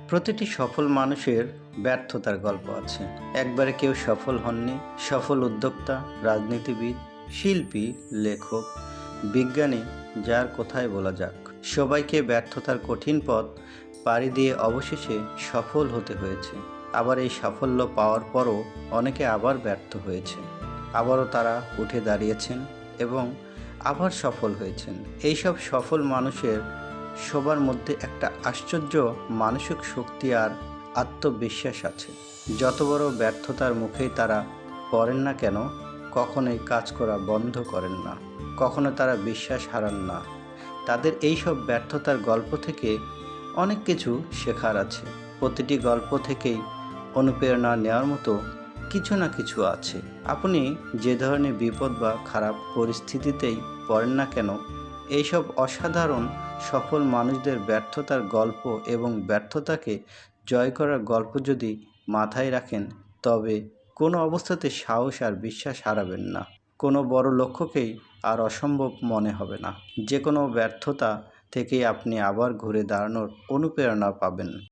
প্রতিটি সফল মানুষের ব্যর্থতার গল্প আছে। একবারে কেউ সফল হননি। সফল উদ্যোক্তা, রাজনীতিবিদ, শিল্পী, লেখক, বিজ্ঞানী, যার কোথায় বলা যাক, সবাইকে ব্যর্থতার কঠিন পথ পাড়ি দিয়ে অবশেষে সফল হতে হয়েছে। আবার এই সাফল্য পাওয়ার পরও অনেকে আবার ব্যর্থ হয়েছে, আবারও তারা উঠে দাঁড়িয়েছেন এবং আবার সফল হয়েছেন। এইসব সফল মানুষের সবার মধ্যে একটা আশ্চর্য মানসিক শক্তি আর আত্মবিশ্বাস আছে। যত বড় ব্যর্থতার মুখেই তারা পড়েন না কেন, কখনোই কাজ করা বন্ধ করেন না, কখনো তারা বিশ্বাস হারান না। তাদের এইসব ব্যর্থতার গল্প থেকে অনেক কিছু শেখার আছে। প্রতিটি গল্প থেকেই অনুপ্রেরণা নেওয়ার মতো কিছু না কিছু আছে। আপনি যে ধরনের বিপদ বা খারাপ পরিস্থিতিতেই পড়েন না কেন, এইসব অসাধারণ সফল মানুষদের ব্যর্থতার গল্প এবং ব্যর্থতাকে জয় করার গল্প যদি মাথায় রাখেন, তবে কোনো অবস্থাতে সাহস আর বিশ্বাস হারাবেন না। কোনো বড় লক্ষ্যকেই আর অসম্ভব মনে হবে না। যে কোনো ব্যর্থতা থেকেই আপনি আবার ঘুরে দাঁড়ানোর অনুপ্রেরণা পাবেন।